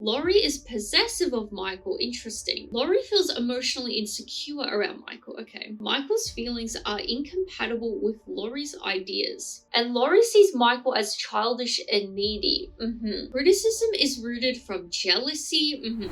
Laurie is possessive of Michael. Interesting. Laurie feels emotionally insecure around Michael. Okay. Michael's feelings are incompatible with Laurie's ideas. And Laurie sees Michael as childish and needy. Criticism is rooted from jealousy.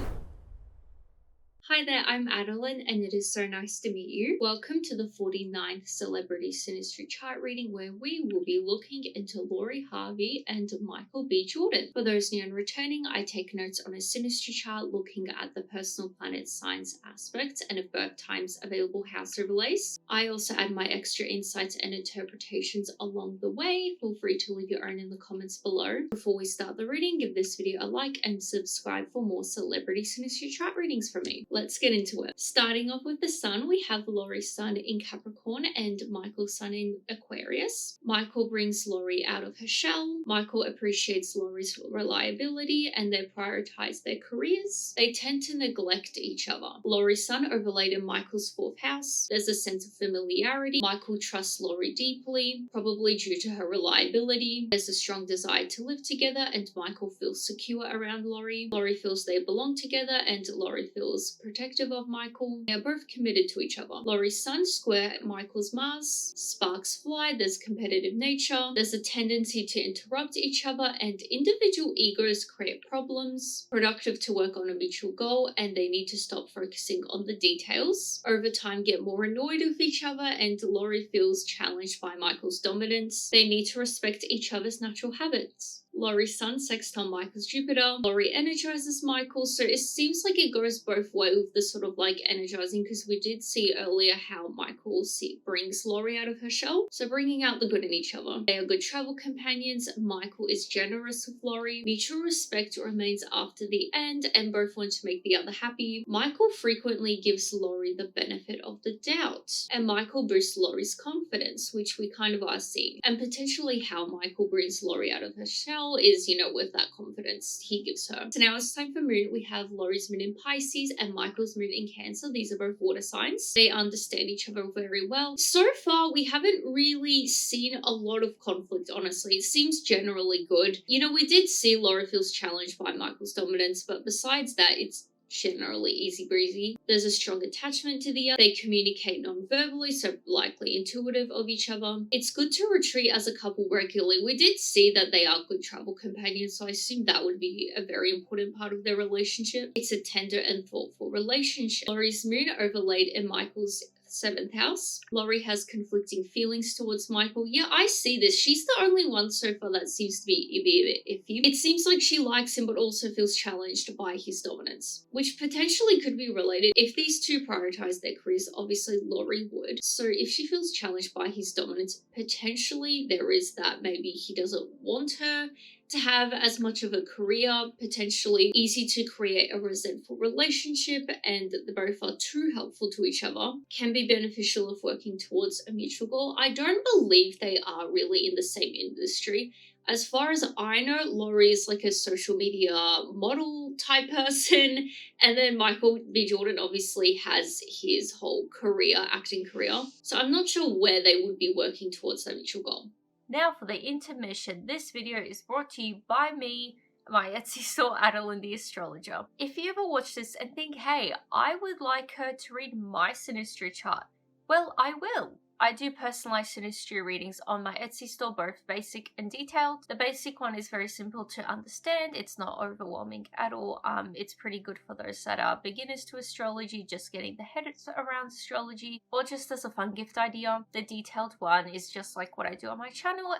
Hi there, I'm Adeline, and it is so nice to meet you. Welcome to the 49th Celebrity Synastry chart reading, where we will be looking into Laurie Harvey and Michael B. Jordan. For those new and returning, I take notes on a Synastry chart looking at the personal planet signs aspects and if birth times available house overlays. I also add my extra insights and interpretations along the way. Feel free to leave your own in the comments below. Before we start the reading, give this video a like and subscribe for more Celebrity Synastry chart readings from me. Let's get into it. Starting off with the sun, we have Laurie's sun in Capricorn and Michael's sun in Aquarius. Michael brings Laurie out of her shell. Michael appreciates Laurie's reliability and they prioritize their careers. They tend to neglect each other. Laurie's sun overlaid in Michael's 4th house. There's a sense of familiarity. Michael trusts Laurie deeply, probably due to her reliability. There's a strong desire to live together and Michael feels secure around Laurie. Laurie feels they belong together and Laurie feels protective of Michael. They are both committed to each other. Laurie's sun square Michael's Mars. Sparks fly, there's competitive nature, there's a tendency to interrupt each other, and individual egos create problems. Productive to work on a mutual goal, and they need to stop focusing on the details. Over time, get more annoyed with each other, and Laurie feels challenged by Michael's dominance. They need to respect each other's natural habits. Laurie's sun sextile Michael's Jupiter. Laurie energizes Michael, so it seems like it goes both ways with the sort of like energizing, because we did see earlier how Michael brings Laurie out of her shell, so bringing out the good in each other. They are good travel companions. Michael is generous with Laurie. Mutual respect remains after the end, and both want to make the other happy. Michael frequently gives Laurie the benefit of the doubt, and Michael boosts Laurie's confidence, which we kind of are seeing, and potentially how Michael brings Laurie out of her shell is, with that confidence he gives her. So now it's time for moon. We have Laurie's moon in Pisces and Michael's moon in Cancer. These are both water signs. They understand each other very well. So far, we haven't really seen a lot of conflict, honestly. It seems generally good. We did see Laurie feels challenged by Michael's dominance, but besides that, it's generally easy breezy. There's a strong attachment to the other. They communicate non-verbally, so likely intuitive of each other. It's good to retreat as a couple regularly. We did see that they are good travel companions, so I assume that would be a very important part of their relationship. It's a tender and thoughtful relationship. Laurie's moon overlaid in Michael's 7th house. Laurie has conflicting feelings towards Michael. Yeah, I see this. She's the only one so far that seems to be a bit iffy. It seems like she likes him but also feels challenged by his dominance, which potentially could be related. If these two prioritize their careers, obviously Laurie would. So if she feels challenged by his dominance, potentially there is that maybe he doesn't want her to have as much of a career, potentially easy to create a resentful relationship, and the both are too helpful to each other, can be beneficial if working towards a mutual goal. I don't believe they are really in the same industry. As far as I know, Laurie is like a social media model type person, and then Michael B. Jordan obviously has his whole career, acting career. So I'm not sure where they would be working towards that mutual goal. Now for the intermission. This video is brought to you by me, my Etsy store, Adeline the Astrologer. If you ever watch this and think, hey, I would like her to read my Synastry chart, well, I will. I do personalized Synastry readings on my Etsy store, both basic and detailed. The basic one is very simple to understand. It's not overwhelming at all. It's pretty good for those that are beginners to astrology, just getting the head around astrology, or just as a fun gift idea. The detailed one is just like what I do on my channel,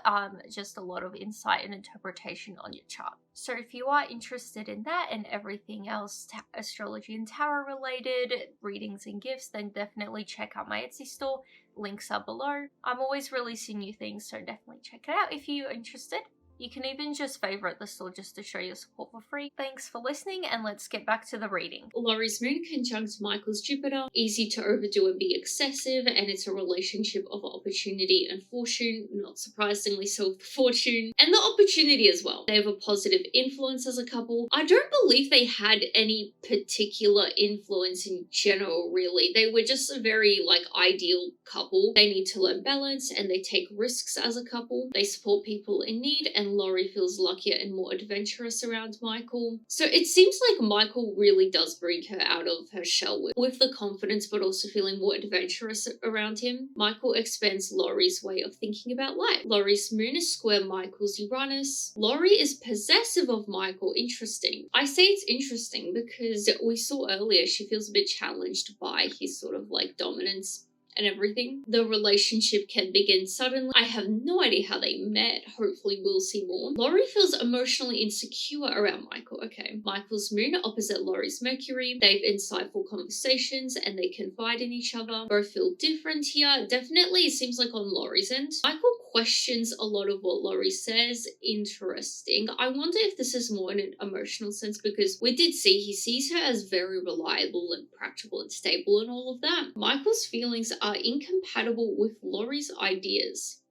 just a lot of insight and interpretation on your chart. So if you are interested in that and everything else astrology and tarot related, readings and gifts, then definitely check out my Etsy store. Links are below. I'm always releasing new things, so definitely check it out if you're interested. You can even just favorite the store just to show your support for free. Thanks for listening, and let's get back to the reading. Laurie's moon conjunct Michael's Jupiter. Easy to overdo and be excessive, and it's a relationship of opportunity and fortune, not surprisingly so with fortune, and the opportunity as well. They have a positive influence as a couple. I don't believe they had any particular influence in general, really. They were just a very, ideal couple. They need to learn balance, and they take risks as a couple. They support people in need, and and Laurie feels luckier and more adventurous around Michael. So it seems like Michael really does bring her out of her shell with the confidence, but also feeling more adventurous around him. Michael expands Laurie's way of thinking about life. Laurie's moon is square Michael's Uranus. Laurie is possessive of Michael. Interesting. I say it's interesting because we saw earlier she feels a bit challenged by his sort of like dominance and everything. The relationship can begin suddenly. I have no idea how they met. Hopefully we'll see more. Laurie feels emotionally insecure around Michael. Okay. Michael's moon opposite Laurie's Mercury. They have insightful conversations and they confide in each other. Both feel different here. Definitely it seems like on Laurie's end. Michael questions a lot of what Laurie says. Interesting. I wonder if this is more in an emotional sense because we did see he sees her as very reliable and practical and stable and all of that. Michael's feelings are incompatible with Laurie's ideas.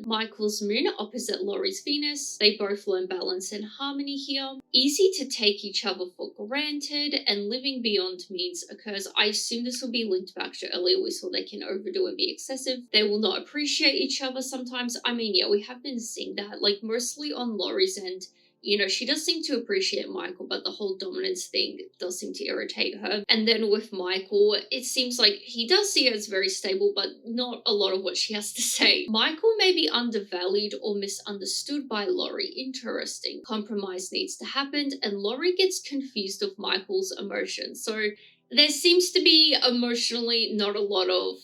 Michael's moon opposite Laurie's Venus. They both learn balance and harmony here. Easy to take each other for granted and living beyond means occurs. I assume this will be linked back to earlier we saw they can overdo and be excessive. They will not appreciate each other sometimes. I mean, yeah, we have been seeing that, like mostly on Laurie's end. You know, she does seem to appreciate Michael, but the whole dominance thing does seem to irritate her. And then with Michael, it seems like he does see her as very stable, but not a lot of what she has to say. Michael may be undervalued or misunderstood by Laurie. Interesting. Compromise needs to happen, and Laurie gets confused of Michael's emotions. So there seems to be emotionally not a lot of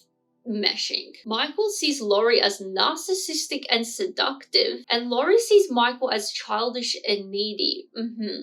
meshing. Michael sees Laurie as narcissistic and seductive, and Laurie sees Michael as childish and needy.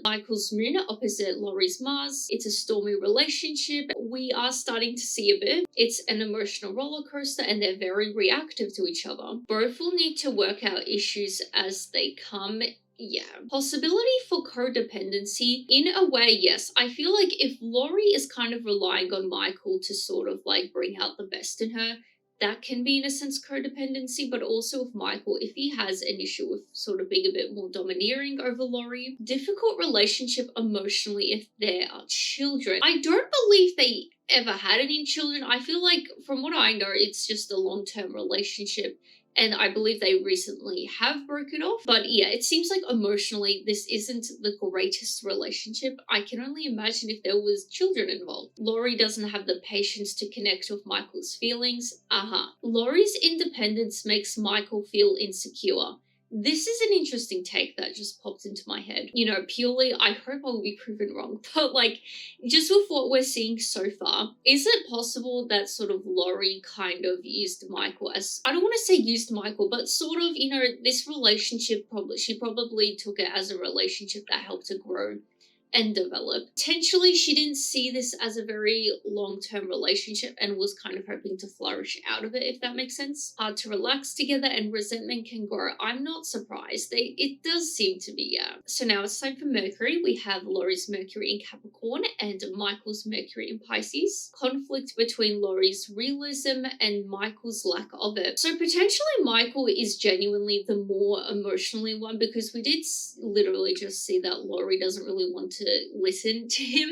Michael's moon opposite Laurie's Mars. It's a stormy relationship. We are starting to see a bit. It's an emotional roller coaster and they're very reactive to each other. Both will need to work out issues as they come. Yeah. Possibility for codependency. In a way, yes. I feel like if Laurie is kind of relying on Michael to sort of like bring out the best in her, that can be in a sense codependency, but also with Michael, if he has an issue with sort of being a bit more domineering over Laurie. Difficult relationship emotionally if there are children. I don't believe they ever had any children. I feel like from what I know, it's just a long-term relationship. And I believe they recently have broken off. But yeah, it seems like emotionally this isn't the greatest relationship. I can only imagine if there was children involved. Laurie doesn't have the patience to connect with Michael's feelings. Laurie's independence makes Michael feel insecure. This is an interesting take that just popped into my head. You know, purely, I hope I will be proven wrong, but like, just with what we're seeing so far, is it possible that sort of Laurie kind of used Michael as, I don't want to say used Michael, but sort of, you know, this relationship, she probably took it as a relationship that helped her grow and develop. Potentially, she didn't see this as a very long-term relationship and was kind of hoping to flourish out of it, if that makes sense. Hard to relax together and resentment can grow. I'm not surprised. It does seem to be, yeah. So now it's time for Mercury. We have Laurie's Mercury in Capricorn and Michael's Mercury in Pisces. Conflict between Laurie's realism and Michael's lack of it. So potentially Michael is genuinely the more emotionally one because we did literally just see that Laurie doesn't really want to listen to him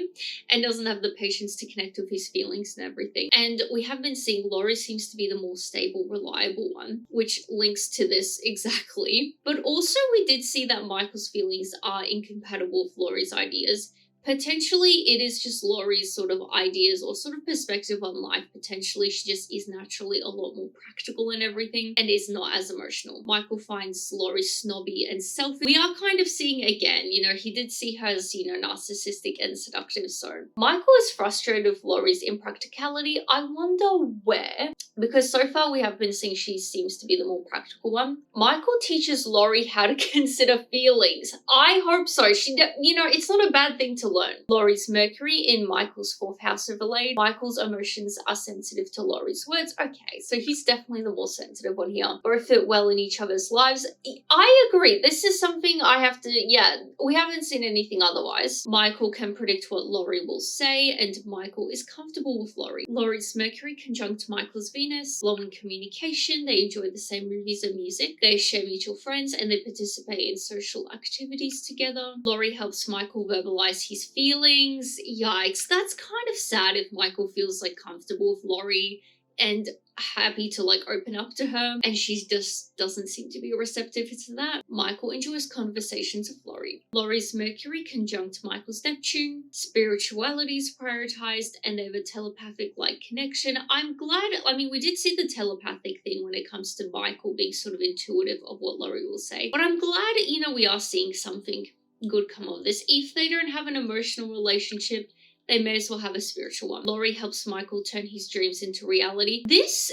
and doesn't have the patience to connect with his feelings and everything. And we have been seeing Laurie seems to be the more stable, reliable one, which links to this exactly. But also we did see that Michael's feelings are incompatible with Laurie's ideas. Potentially it is just Laurie's sort of ideas or sort of perspective on life. Potentially she just is naturally a lot more practical and everything and is not as emotional. Michael finds Laurie snobby and selfish. We are kind of seeing again, you know, he did see her as, you know, narcissistic and seductive. So Michael is frustrated with Laurie's impracticality. I wonder where, because so far we have been seeing she seems to be the more practical one. Michael teaches Laurie how to consider feelings. I hope so. You know, it's not a bad thing to learn. Laurie's Mercury in Michael's 4th house overlaid. Michael's emotions are sensitive to Laurie's words. Okay, so he's definitely the more sensitive one here. Both fit well in each other's lives. I agree. This is something I have to, yeah, we haven't seen anything otherwise. Michael can predict what Laurie will say, and Michael is comfortable with Laurie. Laurie's Mercury conjunct Michael's Venus. Flowing communication. They enjoy the same movies and music. They share mutual friends, and they participate in social activities together. Laurie helps Michael verbalize his feelings. Yikes, that's kind of sad if Michael feels like comfortable with Laurie and happy to like open up to her, and she just doesn't seem to be receptive to that. Michael enjoys conversations with Laurie. Laurie's Mercury conjunct Michael's Neptune, spirituality is prioritized, and they have a telepathic like connection. I'm glad, I mean, we did see the telepathic thing when it comes to Michael being sort of intuitive of what Laurie will say, but I'm glad, you know, we are seeing something good come of this. If they don't have an emotional relationship, they may as well have a spiritual one. Laurie helps Michael turn his dreams into reality. This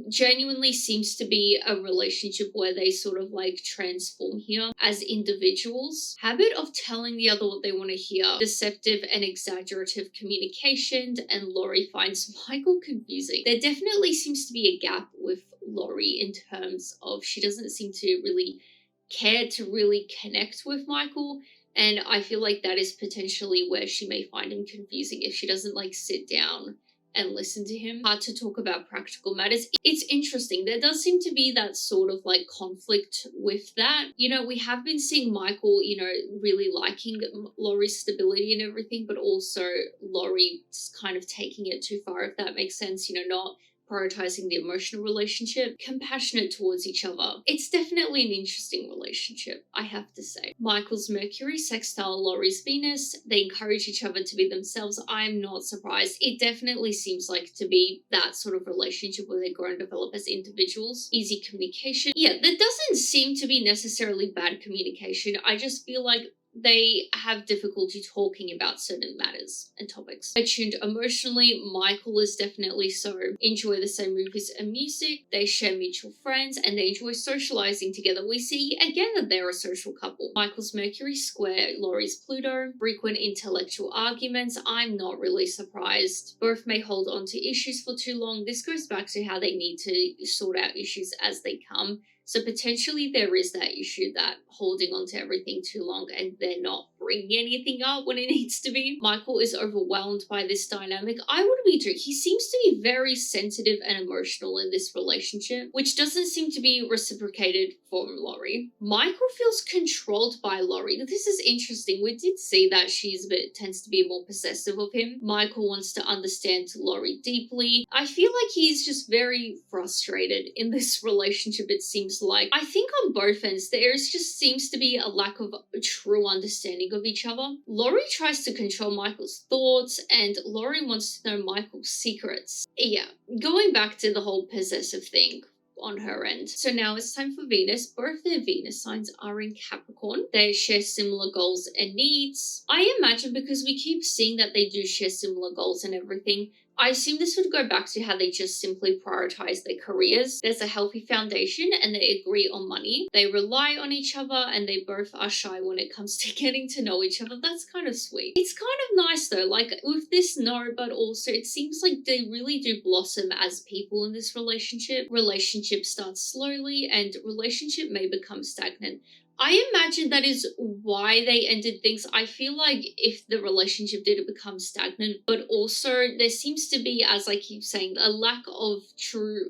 genuinely seems to be a relationship where they sort of like transform here as individuals. Habit of telling the other what they want to hear. Deceptive and exaggerative communication, and Laurie finds Michael confusing. There definitely seems to be a gap with Laurie in terms of she doesn't seem to really care to really connect with Michael. And I feel like that is potentially where she may find him confusing if she doesn't like sit down and listen to him. Hard to talk about practical matters. It's interesting. There does seem to be that sort of like conflict with that. You know, we have been seeing Michael, you know, really liking Laurie's stability and everything, but also Laurie kind of taking it too far, if that makes sense. You know, not prioritizing the emotional relationship, compassionate towards each other. It's definitely an interesting relationship, I have to say. Michael's Mercury sextile Laurie's Venus. They encourage each other to be themselves. I'm not surprised. It definitely seems like to be that sort of relationship where they grow and develop as individuals. Easy communication. Yeah, there doesn't seem to be necessarily bad communication. I just feel like they have difficulty talking about certain matters and topics. Attuned emotionally, Michael is definitely so. Enjoy the same movies and music, they share mutual friends, and they enjoy socializing together. We see again that they're a social couple. Michael's Mercury square Laurie's Pluto, frequent intellectual arguments. I'm not really surprised. Both may hold on to issues for too long. This goes back to how they need to sort out issues as they come. So potentially there is that issue that holding on to everything too long and they're not bringing anything up when it needs to be. Michael is overwhelmed by this dynamic. I would be too. He seems to be very sensitive and emotional in this relationship, which doesn't seem to be reciprocated from Laurie. Michael feels controlled by Laurie. This is interesting. We did see that she's tends to be more possessive of him. Michael wants to understand Laurie deeply. I feel like he's just very frustrated in this relationship, it seems like. I think on both ends, there just seems to be a lack of true understanding of each other. Laurie tries to control Michael's thoughts, and Laurie wants to know Michael's secrets. Yeah, going back to the whole possessive thing on her end. So now it's time for Venus. Both their Venus signs are in Capricorn. They share similar goals and needs. I imagine because we keep seeing that they do share similar goals and everything, I assume this would go back to how they just simply prioritize their careers. There's a healthy foundation and they agree on money. They rely on each other and they both are shy when it comes to getting to know each other. That's kind of sweet. It's kind of nice though, like with this no, but also it seems like they really do blossom as people in this relationship. Relationship starts slowly and relationship may become stagnant. I imagine that is why they ended things. I feel like if the relationship did become stagnant, but also there seems to be, as I keep saying, a lack of true,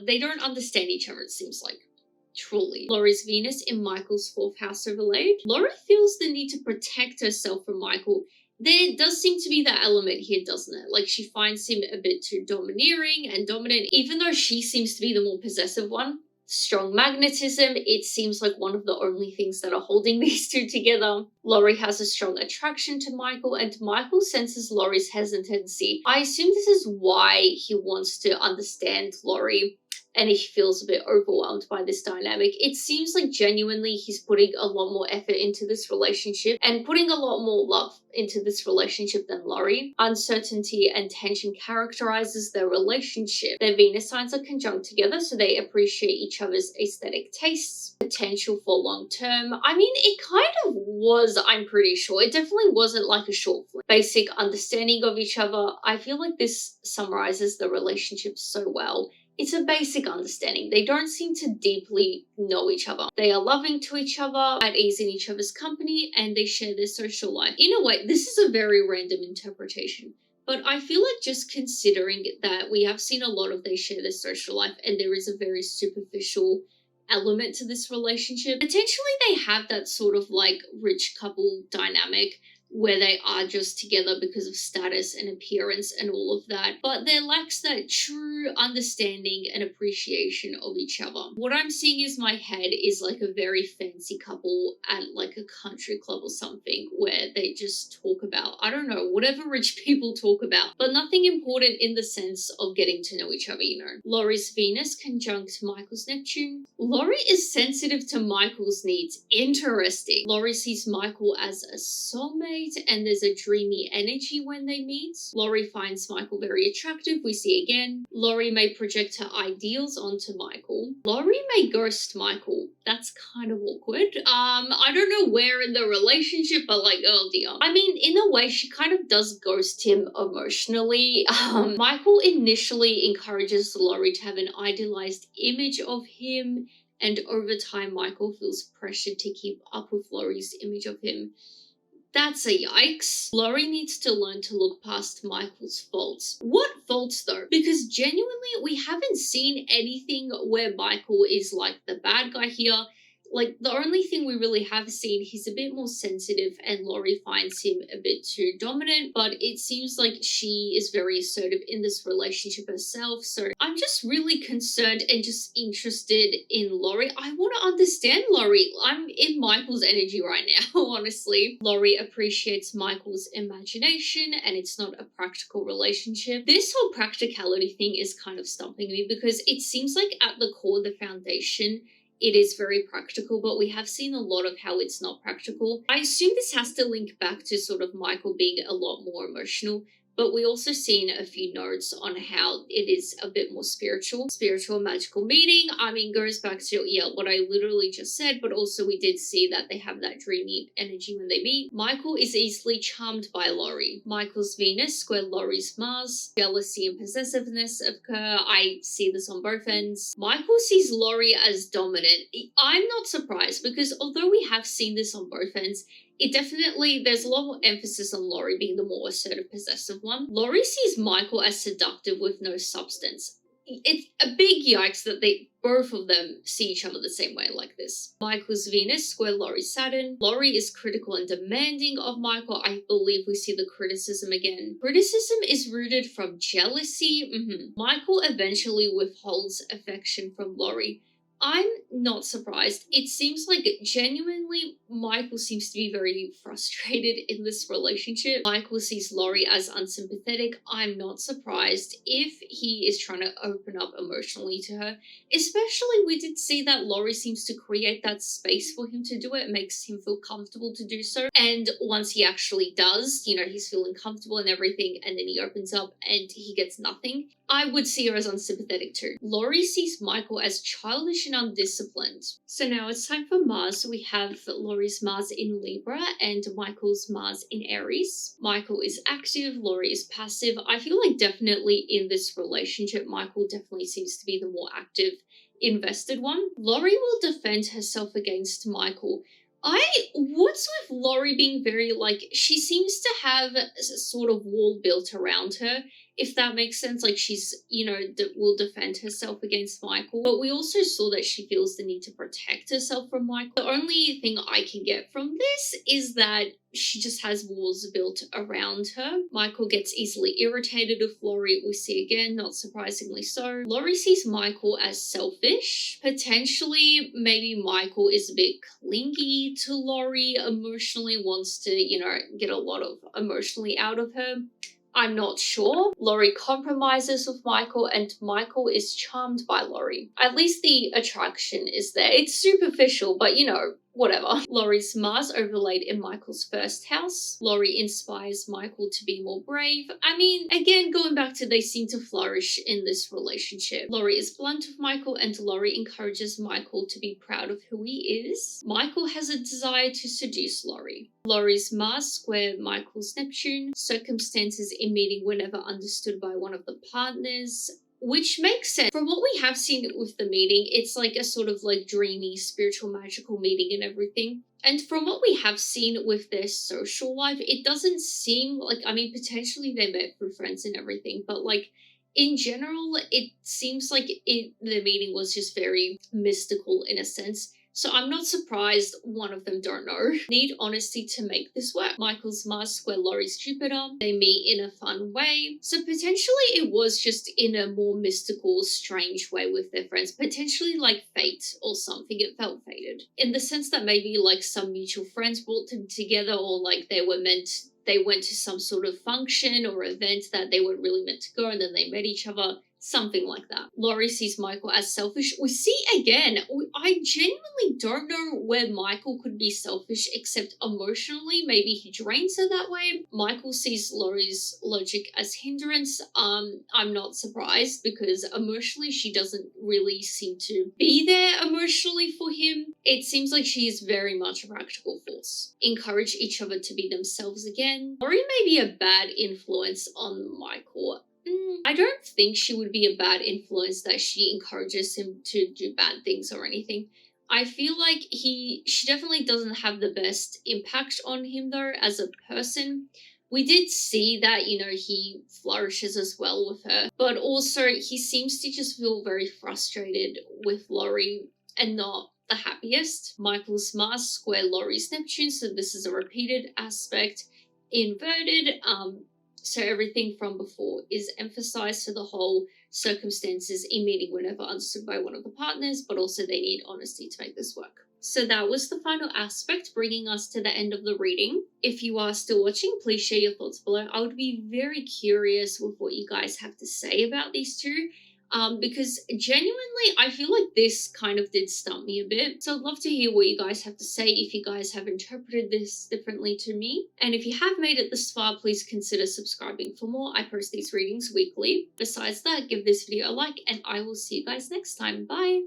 they don't understand each other, it seems like. Truly. Laurie's Venus in Michael's 4th house overlaid. Laurie feels the need to protect herself from Michael. There does seem to be that element here, doesn't it? Like she finds him a bit too domineering and dominant, even though she seems to be the more possessive one. Strong magnetism, it seems like one of the only things that are holding these two together. Laurie has a strong attraction to Michael, and Michael senses Laurie's hesitancy. I assume this is why he wants to understand Laurie, and he feels a bit overwhelmed by this dynamic. It seems like genuinely he's putting a lot more effort into this relationship and putting a lot more love into this relationship than Laurie. Uncertainty and tension characterizes their relationship. Their Venus signs are conjunct together, so they appreciate each other's aesthetic tastes. Potential for long term. I mean, it kind of was, I'm pretty sure. It definitely wasn't like a short fling. Basic understanding of each other. I feel like this summarizes the relationship so well. It's a basic understanding. They don't seem to deeply know each other. They are loving to each other, at ease in each other's company, and they share their social life. In a way, this is a very random interpretation, but I feel like just considering that we have seen a lot of they share their social life and there is a very superficial element to this relationship. Potentially they have that sort of like rich couple dynamic where they are just together because of status and appearance and all of that, but there lacks that true understanding and appreciation of each other. What I'm seeing is my head is like a very fancy couple at like a country club or something, where they just talk about, I don't know, whatever rich people talk about, but nothing important in the sense of getting to know each other, you know. Laurie's Venus conjunct Michael's Neptune. Laurie is sensitive to Michael's needs. Interesting. Laurie sees Michael as a soulmate, and there's a dreamy energy when they meet. Laurie finds Michael very attractive, we see again. Laurie may project her ideals onto Michael. Laurie may ghost Michael. That's kind of awkward. I don't know where in the relationship, but like, oh dear. I mean, in a way, she kind of does ghost him emotionally. Michael initially encourages Laurie to have an idealized image of him, and over time, Michael feels pressured to keep up with Laurie's image of him. That's a yikes. Laurie needs to learn to look past Michael's faults. What faults though? Because genuinely, we haven't seen anything where Michael is like the bad guy here. Like, the only thing we really have seen, he's a bit more sensitive and Laurie finds him a bit too dominant, but it seems like she is very assertive in this relationship herself. So I'm just really concerned and just interested in Laurie. I want to understand Laurie. I'm in Michael's energy right now, honestly. Laurie appreciates Michael's imagination and it's not a practical relationship. This whole practicality thing is kind of stumping me because it seems like at the core, the foundation, it is very practical, but we have seen a lot of how it's not practical. I assume this has to link back to sort of Michael being a lot more emotional, but we also seen a few notes on how it is a bit more spiritual magical meeting. I mean, goes back to, yeah, what I literally just said, but also we did see that they have that dreamy energy when they meet. Michael is easily charmed by Laurie. Michael's Venus square Laurie's Mars. Jealousy and possessiveness occur. I see this on both ends. Michael sees Laurie as dominant. I'm not surprised because although we have seen this on both ends, it definitely, there's a lot more emphasis on Laurie being the more assertive, possessive one. Laurie sees Michael as seductive with no substance. It's a big yikes that both of them see each other the same way like this. Michael's Venus square Laurie's Saturn. Laurie is critical and demanding of Michael. I believe we see the criticism again. Criticism is rooted from jealousy. Michael eventually withholds affection from Laurie. I'm not surprised. It seems like genuinely Michael seems to be very frustrated in this relationship. Michael sees Laurie as unsympathetic. I'm not surprised if he is trying to open up emotionally to her. Especially we did see that Laurie seems to create that space for him to do it. It makes him feel comfortable to do so. And once he actually does, you know, he's feeling comfortable and everything, and then he opens up and he gets nothing. I would see her as unsympathetic too. Laurie sees Michael as childish and undisciplined. So now it's time for Mars. We have Laurie's Mars in Libra and Michael's Mars in Aries. Michael is active, Laurie is passive. I feel like definitely in this relationship, Michael definitely seems to be the more active, invested one. Laurie will defend herself against Michael. What's with Laurie being very, like, she seems to have a sort of wall built around her, if that makes sense. Like, she's, you know, will defend herself against Michael. But we also saw that she feels the need to protect herself from Michael. The only thing I can get from this is that she just has walls built around her. Michael gets easily irritated with Laurie, we see again, not surprisingly so. Laurie sees Michael as selfish. Potentially, maybe Michael is a bit clingy to Laurie emotionally, wants to, you know, get a lot of emotionally out of her. I'm not sure. Laurie compromises with Michael and Michael is charmed by Laurie. At least the attraction is there. It's superficial, but you know, whatever. Laurie's Mars overlaid in Michael's first house. Laurie inspires Michael to be more brave. I mean, again, going back to they seem to flourish in this relationship. Laurie is blunt with Michael and Laurie encourages Michael to be proud of who he is. Michael has a desire to seduce Laurie. Laurie's Mars square Michael's Neptune. Circumstances in meeting were never understood by one of the partners, which makes sense. From what we have seen with the meeting, it's like a sort of like dreamy, spiritual, magical meeting and everything. And from what we have seen with their social life, it doesn't seem like, I mean, potentially they met through friends and everything, but like in general, it seems like the meeting was just very mystical in a sense. So I'm not surprised one of them don't know. Need honesty to make this work. Michael's Mars square Laurie's Jupiter. They meet in a fun way. So potentially it was just in a more mystical, strange way with their friends. Potentially like fate or something. It felt fated. In the sense that maybe like some mutual friends brought them together, or like they went to some sort of function or event that they weren't really meant to go, and then they met each other. Something like that. Laurie sees Michael as selfish. We see again, I genuinely don't know where Michael could be selfish except emotionally. Maybe he drains her that way. Michael sees Laurie's logic as hindrance. I'm not surprised because emotionally she doesn't really seem to be there emotionally for him. It seems like she is very much a practical force. Encourage each other to be themselves again. Laurie may be a bad influence on Michael. I don't think she would be a bad influence that she encourages him to do bad things or anything. I feel like she definitely doesn't have the best impact on him though as a person. We did see that, he flourishes as well with her, but also he seems to just feel very frustrated with Laurie and not the happiest. Michael's Mars square Laurie's Neptune, so this is a repeated aspect. Inverted, so everything from before is emphasized, to the whole circumstances in meeting were never understood by one of the partners, but also they need honesty to make this work. So that was the final aspect, bringing us to the end of the reading. If you are still watching, please share your thoughts below. I would be very curious with what you guys have to say about these two. Because genuinely, I feel like this kind of did stump me a bit. So I'd love to hear what you guys have to say, if you guys have interpreted this differently to me. And if you have made it this far, please consider subscribing for more. I post these readings weekly. Besides that, give this video a like, and I will see you guys next time. Bye!